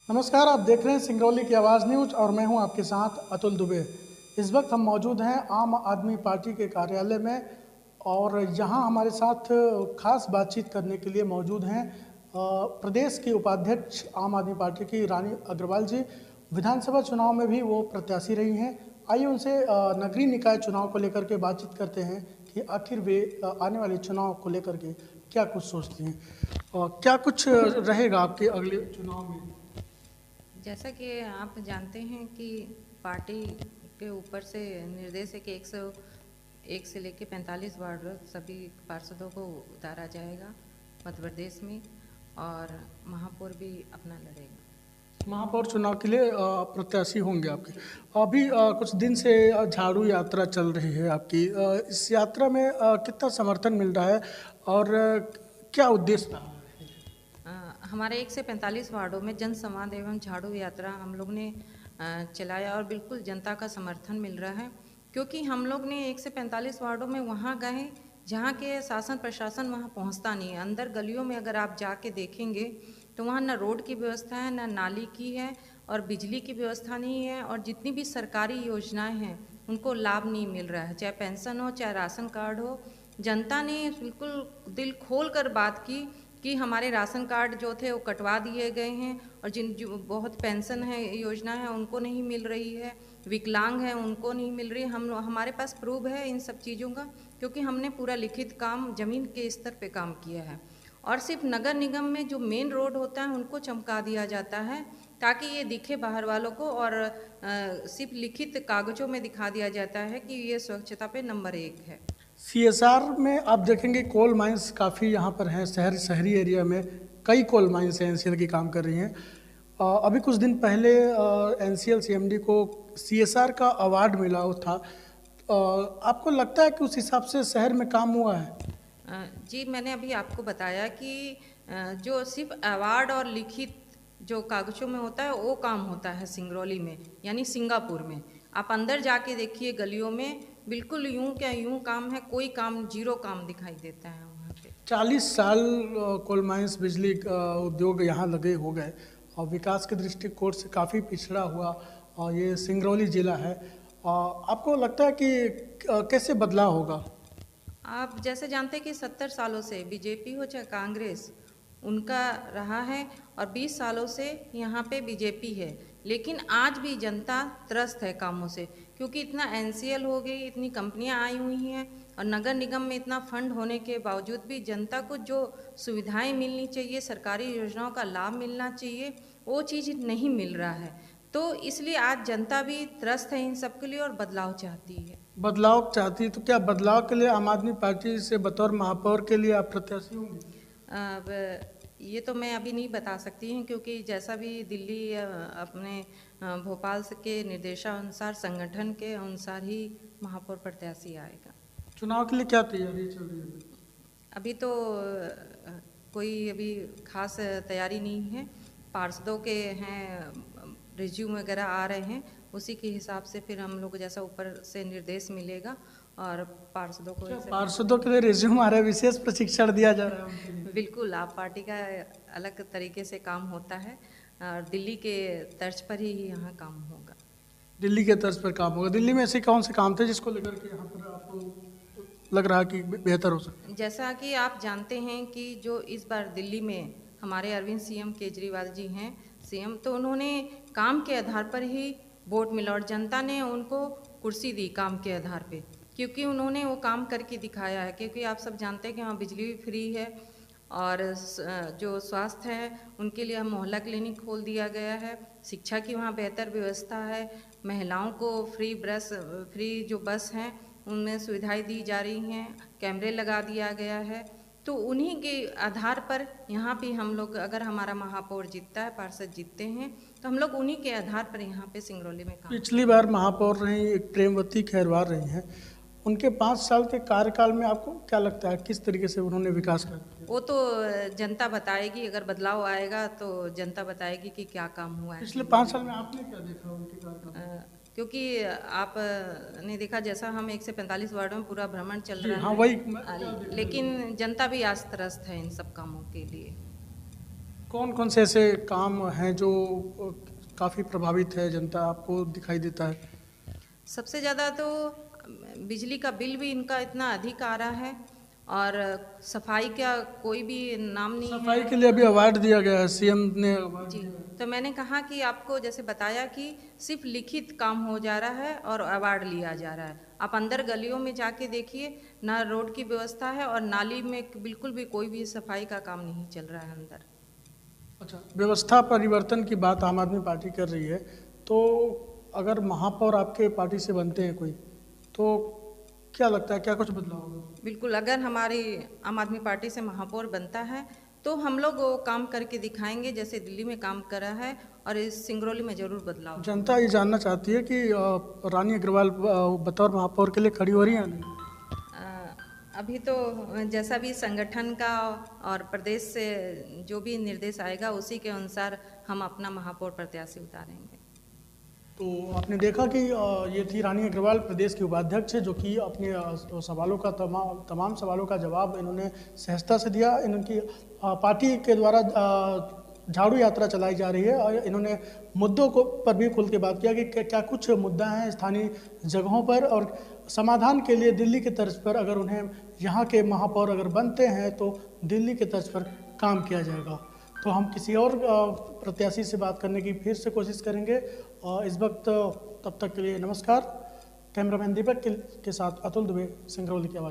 नमस्कार, आप देख रहे हैं सिंगरौली की आवाज़ न्यूज और मैं हूं आपके साथ अतुल दुबे। इस वक्त हम मौजूद हैं आम आदमी पार्टी के कार्यालय में और यहां हमारे साथ खास बातचीत करने के लिए मौजूद हैं प्रदेश की उपाध्यक्ष आम आदमी पार्टी की रानी अग्रवाल जी। विधानसभा चुनाव में भी वो प्रत्याशी रही हैं। आइए उनसे नगरीय निकाय चुनाव को लेकर के बातचीत करते हैं कि आखिर वे आने वाले चुनाव को लेकर के क्या कुछ सोचती हैं और क्या कुछ रहेगा आपके अगले चुनाव में। जैसा कि आप जानते हैं कि पार्टी के ऊपर से निर्देश है कि 101 से लेकर 45 वार्ड सभी पार्षदों को उतारा जाएगा मध्य प्रदेश में, और महापौर भी अपना लड़ेगा। महापौर चुनाव के लिए प्रत्याशी होंगे आपके। अभी कुछ दिन से झाड़ू यात्रा चल रही है आपकी। इस यात्रा में कितना समर्थन मिल रहा है और क्या उद्देश्य रहा है? हमारे 1 से 45 वार्डों में जन संवाद एवं झाड़ू यात्रा हम लोग ने चलाया और बिल्कुल जनता का समर्थन मिल रहा है, क्योंकि हम लोग ने 1 से 45 वार्डों में वहाँ गए जहाँ के शासन प्रशासन वहाँ पहुँचता नहीं है। अंदर गलियों में अगर आप जाके देखेंगे तो वहाँ ना रोड की व्यवस्था है, ना नाली की है और बिजली की व्यवस्था नहीं है, और जितनी भी सरकारी योजनाएं हैं उनको लाभ नहीं मिल रहा है, चाहे पेंशन हो चाहे राशन कार्ड हो। जनता ने बिल्कुल दिल खोल कर बात की कि हमारे राशन कार्ड जो थे वो कटवा दिए गए हैं, और जिन जो बहुत पेंशन है योजना है उनको नहीं मिल रही है, विकलांग हैं उनको नहीं मिल रही। हमारे पास प्रूफ है इन सब चीज़ों का, क्योंकि हमने पूरा लिखित काम ज़मीन के स्तर पे काम किया है। और सिर्फ नगर निगम में जो मेन रोड होता है उनको चमका दिया जाता है ताकि ये दिखे बाहर वालों को, और सिर्फ लिखित कागज़ों में दिखा दिया जाता है कि ये स्वच्छता पे नंबर 1 है। सीएसआर में आप देखेंगे कोल माइंस काफ़ी यहाँ पर हैं। शहरी एरिया में कई कोल माइंस हैं एनसीएल की काम कर रही हैं। अभी कुछ दिन पहले एनसीएल सीएमडी को सीएसआर का अवार्ड मिला वो था। आपको लगता है कि उस हिसाब से शहर में काम हुआ है? जी, मैंने अभी आपको बताया कि जो सिर्फ अवार्ड और लिखित जो कागज़ों में होता है वो काम होता है सिंगरौली में, यानी सिंगापुर में। आप अंदर जाके देखिए गलियों में, बिल्कुल यूं क्या यूं काम है, कोई काम जीरो काम दिखाई देता है वहाँ पे। 40 साल कोल माइंस बिजली उद्योग यहाँ लगे हो गए और विकास के दृष्टिकोण से काफ़ी पिछड़ा हुआ और ये सिंगरौली जिला है। आपको लगता है कि कैसे बदलाव होगा? आप जैसे जानते हैं कि 70 सालों से बीजेपी हो चाहे कांग्रेस उनका रहा है, और 20 सालों से यहाँ पे बीजेपी है, लेकिन आज भी जनता त्रस्त है कामों से, क्योंकि इतना एनसीएल हो गई, इतनी कंपनियां आई हुई हैं, और नगर निगम में इतना फंड होने के बावजूद भी जनता को जो सुविधाएं मिलनी चाहिए, सरकारी योजनाओं का लाभ मिलना चाहिए, वो चीज़ नहीं मिल रहा है। तो इसलिए आज जनता भी त्रस्त है इन सब के लिए और बदलाव चाहती है। बदलाव चाहती है तो क्या बदलाव के लिए आम आदमी पार्टी से बतौर महापौर के लिए आप प्रत्याशी होंगे? अब ये तो मैं अभी नहीं बता सकती हूँ, क्योंकि जैसा भी दिल्ली अपने भोपाल के निर्देशानुसार संगठन के अनुसार ही महापौर प्रत्याशी आएगा। चुनाव के लिए क्या तैयारी चल रही है? अभी तो कोई अभी खास तैयारी नहीं है। पार्षदों के हैं रिज्यूम वगैरह आ रहे हैं, उसी के हिसाब से फिर हम लोग जैसा ऊपर से निर्देश मिलेगा और पार्षदों को पार्षदों के लिए रिज्यूम आ रहा है, विशेष प्रशिक्षण दिया जा रहा है उनके लिए? बिल्कुल, आप पार्टी का अलग तरीके से काम होता है और दिल्ली के तर्ज पर ही यहाँ काम होगा। दिल्ली के तर्ज पर काम होगा। दिल्ली में ऐसे कौन से काम थे जिसको लेकर के यहाँ पर आपको लग रहा कि बेहतर हो सकता है? जैसा कि आप जानते हैं कि जो इस बार दिल्ली में हमारे अरविंद सीएम केजरीवाल जी हैं सीएम, तो उन्होंने काम के आधार पर ही वोट मिला और जनता ने उनको कुर्सी दी काम के आधार पे, क्योंकि उन्होंने वो काम करके दिखाया है। क्योंकि आप सब जानते हैं कि वहाँ बिजली भी फ्री है, और जो स्वास्थ्य है उनके लिए मोहल्ला क्लिनिक खोल दिया गया है, शिक्षा की वहाँ बेहतर व्यवस्था है, महिलाओं को फ्री जो बस हैं उनमें सुविधाएं दी जा रही हैं, कैमरे लगा दिया गया है। तो उन्हीं के आधार पर यहाँ पे हम लोग, अगर हमारा महापौर जीतता है, पार्षद जीतते हैं, तो हम लोग उन्हीं के आधार पर यहाँ पे सिंगरौली में काम। पिछली बार महापौर रही एक प्रेमवती खैरवार रही हैं, उनके 5 साल के कार्यकाल में आपको क्या लगता है किस तरीके से उन्होंने विकास कर दिया? वो तो जनता बताएगी, अगर बदलाव आएगा तो जनता बताएगी कि क्या काम हुआ है। पिछले 5 साल में आपने क्या देखा उनके कार्यकाल? क्योंकि आपने देखा जैसा हम 1 से 45 वार्डों में पूरा भ्रमण चल रहा हाँ, है, वही लेकिन जनता भी आज त्रस्त है इन सब कामों के लिए। कौन कौन से ऐसे काम हैं जो काफ़ी प्रभावित है जनता आपको दिखाई देता है? सबसे ज़्यादा तो बिजली का बिल भी इनका इतना अधिक आ रहा है और सफाई का कोई भी नाम नहीं है। सफाई के लिए अभी अवार्ड दिया गया है, सीएम ने अवार्ड जी, दिया है। तो मैंने कहा कि आपको जैसे बताया कि सिर्फ लिखित काम हो जा रहा है और अवार्ड लिया जा रहा है। आप अंदर गलियों में जाके देखिए, ना रोड की व्यवस्था है और नाली में बिल्कुल भी कोई भी सफाई का काम नहीं चल रहा है अंदर। अच्छा, व्यवस्था परिवर्तन की बात आम आदमी पार्टी कर रही है, तो अगर महापौर आपके पार्टी से बनते हैं कोई, तो क्या लगता है क्या कुछ बदलाव होगा? बिल्कुल, अगर हमारी आम आदमी पार्टी से महापौर बनता है तो हम लोग वो काम करके दिखाएंगे जैसे दिल्ली में काम करा है और इस सिंगरौली में ज़रूर बदलाव। जनता ये जानना चाहती है कि रानी अग्रवाल बतौर महापौर के लिए खड़ी हो रही है या नहीं? अभी तो जैसा भी संगठन का और प्रदेश से जो भी निर्देश आएगा उसी के अनुसार हम अपना महापौर प्रत्याशी उतारेंगे। तो आपने देखा कि ये थी रानी अग्रवाल, प्रदेश की उपाध्यक्ष है, जो कि अपने सवालों का तमाम सवालों का जवाब इन्होंने सहजता से दिया। इनकी पार्टी के द्वारा झाड़ू यात्रा चलाई जा रही है और इन्होंने मुद्दों को पर भी खुल के बात किया कि क्या कुछ मुद्दा हैं स्थानीय जगहों पर और समाधान के लिए दिल्ली की तर्ज पर अगर उन्हें यहाँ के महापौर अगर बनते हैं तो दिल्ली के तर्ज पर काम किया जाएगा। तो हम किसी और प्रत्याशी से बात करने की फिर से कोशिश करेंगे। इस वक्त तब तक के लिए नमस्कार। कैमरामैन दीपक के साथ अतुल दुबे, सिंगरौली की आवाज़।